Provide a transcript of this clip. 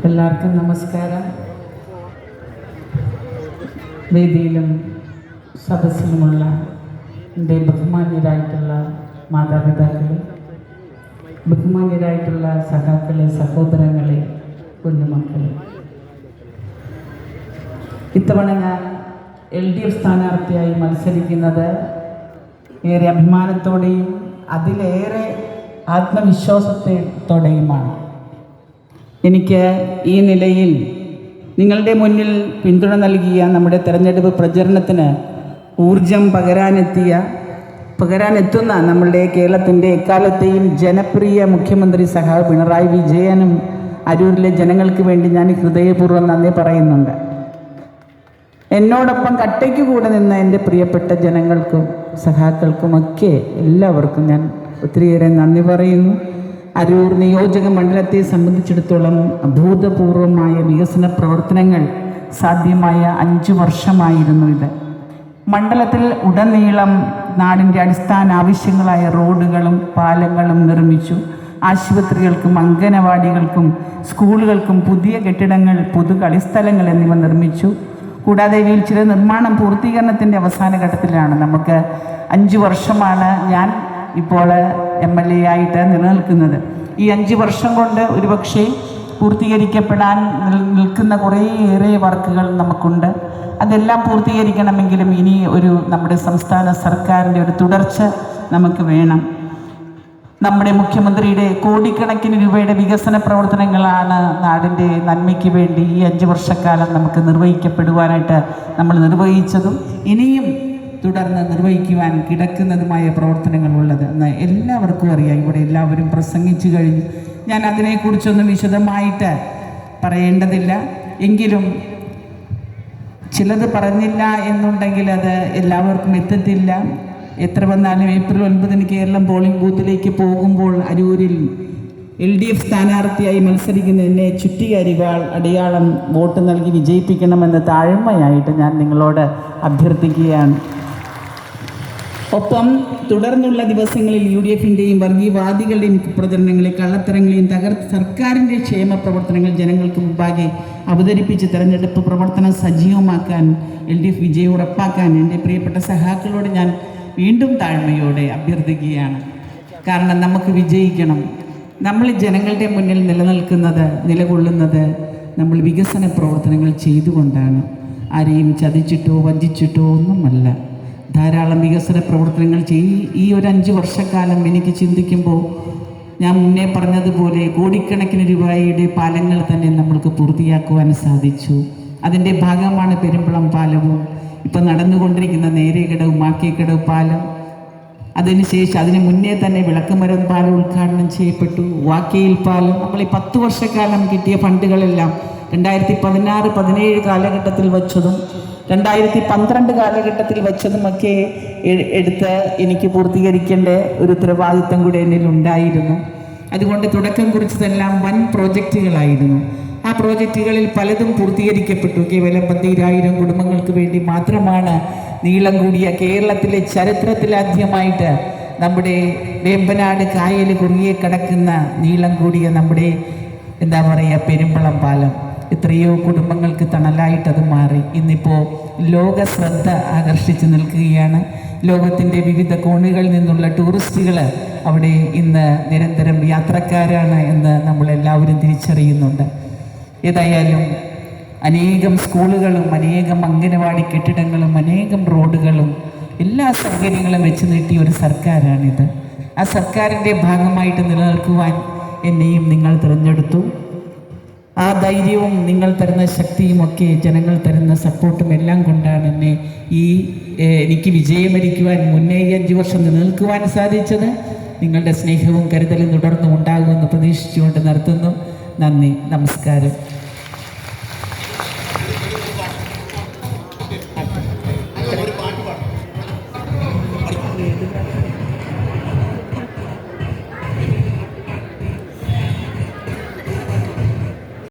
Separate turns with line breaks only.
എല്ലാവർക്കും നമസ്കാരം. വേദിയിലും സദസ്സിലുമുള്ള എൻ്റെ ബഹുമാന്യരായിട്ടുള്ള മാതാപിതാക്കളെ, ബഹുമാന്യരായിട്ടുള്ള സഖാക്കളെ, സഹോദരങ്ങളെ, കുഞ്ഞുമക്കളെ, ഇത്തവണ ഞാൻ LDF സ്ഥാനാർത്ഥിയായി മത്സരിക്കുന്നത് ഏറെ അഭിമാനത്തോടെയും അതിലേറെ ആത്മവിശ്വാസത്തോടെയുമാണ്. എനിക്ക് ഈ നിലയിൽ നിങ്ങളുടെ മുന്നിൽ പിന്തുണ നൽകിയ നമ്മുടെ തെരഞ്ഞെടുപ്പ് പ്രചരണത്തിന് ഊർജം പകരാനെത്തുന്ന നമ്മളുടെ കേരളത്തിൻ്റെ എക്കാലത്തെയും ജനപ്രിയ മുഖ്യമന്ത്രി സഖാവ് പിണറായി വിജയനും അരൂരിലെ ജനങ്ങൾക്ക് വേണ്ടി ഞാൻ ഹൃദയപൂർവ്വം നന്ദി പറയുന്നുണ്ട്. എന്നോടൊപ്പം കട്ടയ്ക്ക് കൂടെ നിന്ന എൻ്റെ പ്രിയപ്പെട്ട ജനങ്ങൾക്കും സഖാക്കൾക്കുമൊക്കെ എല്ലാവർക്കും ഞാൻ ഒത്തിരിയേറെ നന്ദി പറയുന്നു. അരൂർ നിയോജക മണ്ഡലത്തെ സംബന്ധിച്ചിടത്തോളം അഭൂതപൂർവമായ വികസന പ്രവർത്തനങ്ങൾ സാധ്യമായ 5 വർഷമായിരുന്നു ഇത്. മണ്ഡലത്തിൽ ഉടനീളം നാടിൻ്റെ അടിസ്ഥാന ആവശ്യങ്ങളായ റോഡുകളും പാലങ്ങളും നിർമ്മിച്ചു. ആശുപത്രികൾക്കും അംഗനവാടികൾക്കും സ്കൂളുകൾക്കും പുതിയ കെട്ടിടങ്ങൾ, പൊതു കളിസ്ഥലങ്ങൾ എന്നിവ നിർമ്മിച്ചു. കൂടാതെ ഇവയിൽ ചില നിർമ്മാണം പൂർത്തീകരണത്തിൻ്റെ അവസാന ഘട്ടത്തിലാണ്. നമുക്ക് 5 വർഷമാണ് ഞാൻ ഇപ്പോൾ MLA ആയിട്ട് നിലനിൽക്കുന്നത്. ഈ 5 വർഷം കൊണ്ട് ഒരുപക്ഷെ പൂർത്തീകരിക്കപ്പെടാൻ നിൽക്കുന്ന കുറേയേറെ വർക്കുകൾ നമുക്കുണ്ട്. അതെല്ലാം പൂർത്തീകരിക്കണമെങ്കിലും ഇനി നമ്മുടെ സംസ്ഥാന സർക്കാരിൻ്റെ ഒരു തുടർച്ച നമുക്ക് വേണം. നമ്മുടെ മുഖ്യമന്ത്രിയുടെ കോടിക്കണക്കിന് രൂപയുടെ വികസന പ്രവർത്തനങ്ങളാണ് നാടിൻ്റെ നന്മയ്ക്ക് വേണ്ടി ഈ 5 വർഷക്കാലം നമുക്ക് നിർവഹിക്കപ്പെടുവാനായിട്ട് നമ്മൾ നിർവഹിച്ചതും ഇനിയും തുടർന്ന് നിർവഹിക്കുവാൻ കിടക്കുന്നതുമായ പ്രവർത്തനങ്ങളുള്ളത് എന്ന് എല്ലാവർക്കും അറിയാം. ഇവിടെ എല്ലാവരും പ്രസംഗിച്ചു കഴിഞ്ഞു. ഞാൻ അതിനെക്കുറിച്ചൊന്നും വിശദമായിട്ട് പറയേണ്ടതില്ല. എങ്കിലും ചിലത് പറഞ്ഞില്ല എന്നുണ്ടെങ്കിൽ അത് എല്ലാവർക്കും എത്തത്തില്ല. എത്ര വന്നാലും ഏപ്രിൽ 9 കേരളം പോളിംഗ് ബൂത്തിലേക്ക് പോകുമ്പോൾ അരൂരിൽ LDF സ്ഥാനാർത്ഥിയായി മത്സരിക്കുന്ന എന്നെ ചുറ്റികരിവാൾ അടയാളം വോട്ട് നൽകി വിജയിപ്പിക്കണമെന്ന് താഴ്മയായിട്ട് ഞാൻ നിങ്ങളോട് അഭ്യർത്ഥിക്കുകയാണ്. ഒപ്പം തുടർന്നുള്ള ദിവസങ്ങളിൽ UDFൻ്റെയും വർഗീയവാദികളുടെയും പ്രചരണങ്ങളെ, കള്ളത്തരങ്ങളെയും തകർത്ത് സർക്കാരിൻ്റെ ക്ഷേമ പ്രവർത്തനങ്ങൾ ജനങ്ങൾക്ക് മുമ്പാകെ അവതരിപ്പിച്ച് തെരഞ്ഞെടുപ്പ് പ്രവർത്തനം സജീവമാക്കാൻ, LDF വിജയം ഉറപ്പാക്കാൻ എൻ്റെ പ്രിയപ്പെട്ട സഹാക്കളോട് ഞാൻ വീണ്ടും താഴ്മയോടെ അഭ്യർത്ഥിക്കുകയാണ്. കാരണം നമുക്ക് വിജയിക്കണം. നമ്മൾ ജനങ്ങളുടെ മുന്നിൽ നിലകൊള്ളുന്നത് നമ്മൾ വികസന പ്രവർത്തനങ്ങൾ ചെയ്തുകൊണ്ടാണ്. ആരെയും ചതിച്ചിട്ടോ വഞ്ചിച്ചിട്ടോ ഒന്നുമല്ല. ധാരാളം വികസന പ്രവർത്തനങ്ങൾ ഈ ഒരു 5 വർഷക്കാലം എനിക്ക് ചിന്തിക്കുമ്പോൾ ഞാൻ മുന്നേ പറഞ്ഞതുപോലെ കോടിക്കണക്കിന് രൂപയുടെ പാലങ്ങൾ തന്നെ നമ്മൾക്ക് പൂർത്തിയാക്കുവാൻ സാധിച്ചു. അതിൻ്റെ ഭാഗമാണ് പെരുമ്പളം പാലവും ഇപ്പം നടന്നുകൊണ്ടിരിക്കുന്ന നേരേക്കടവ് മാക്കേക്കടവ് പാലം. അതിന് മുന്നേ തന്നെ വിളക്കുമരം പാലം ഉദ്ഘാടനം ചെയ്യപ്പെട്ടു. വാക്കയിൽ പാലം നമ്മൾ ഈ 10 വർഷക്കാലം കിട്ടിയ ഫണ്ടുകളെല്ലാം 2016-17 കാലഘട്ടത്തിൽ വച്ചതും 2012 കാലഘട്ടത്തിൽ വച്ചതുമൊക്കെ എടുത്ത് എനിക്ക് പൂർത്തീകരിക്കേണ്ട ഒരു ഉത്തരവാദിത്വം കൂടെ എന്നിലുണ്ടായിരുന്നു. അതുകൊണ്ട് തുടക്കം കുറിച്ചതെല്ലാം വൻ പ്രോജക്റ്റുകളായിരുന്നു. ആ പ്രോജക്റ്റുകളിൽ പലതും പൂർത്തീകരിക്കപ്പെട്ടു. കേവലം 10,000 കുടുംബങ്ങൾക്ക് വേണ്ടി മാത്രമാണ് നീളം കൂടിയ കേരളത്തിലെ ചരിത്രത്തിലാദ്യമായിട്ട് നമ്മുടെ വേമ്പനാട് കായൽ കുറുകെ കിടക്കുന്ന നീളം കൂടിയ നമ്മുടെ പെരുമ്പളം പാലം എത്രയോ കുടുംബങ്ങൾക്ക് തണലായിട്ടത് മാറി. ഇന്നിപ്പോൾ ലോക ശ്രദ്ധ ആകർഷിച്ചു നിൽക്കുകയാണ്. ലോകത്തിൻ്റെ വിവിധ കോണുകളിൽ നിന്നുള്ള ടൂറിസ്റ്റുകൾ അവിടെ ഇന്ന് നിരന്തരം യാത്രക്കാരാണ് എന്ന് നമ്മളെല്ലാവരും തിരിച്ചറിയുന്നുണ്ട്. ഏതായാലും അനേകം സ്കൂളുകളും അനേകം അംഗനവാടി കെട്ടിടങ്ങളും അനേകം റോഡുകളും എല്ലാ സൗകര്യങ്ങളും വെച്ച് നീട്ടിയ ഒരു സർക്കാരാണിത്. ആ സർക്കാരിൻ്റെ ഭാഗമായിട്ട് നിലനിൽക്കുവാൻ എന്നെയും നിങ്ങൾ തിരഞ്ഞെടുത്തു. ആ ധൈര്യവും നിങ്ങൾ തരുന്ന ശക്തിയുമൊക്കെ, ജനങ്ങൾ തരുന്ന സപ്പോർട്ടും എല്ലാം കൊണ്ടാണ് എനിക്ക് വിജയമരിക്കുവാൻ മുന്നേ 5 വർഷം നിലനിൽക്കുവാൻ സാധിച്ചത്. നിങ്ങളുടെ സ്നേഹവും കരുതലും തുടർന്നും ഉണ്ടാകുമെന്ന് പ്രതീക്ഷിച്ചുകൊണ്ട് നിർത്തുന്നു. നന്ദി, നമസ്കാരം.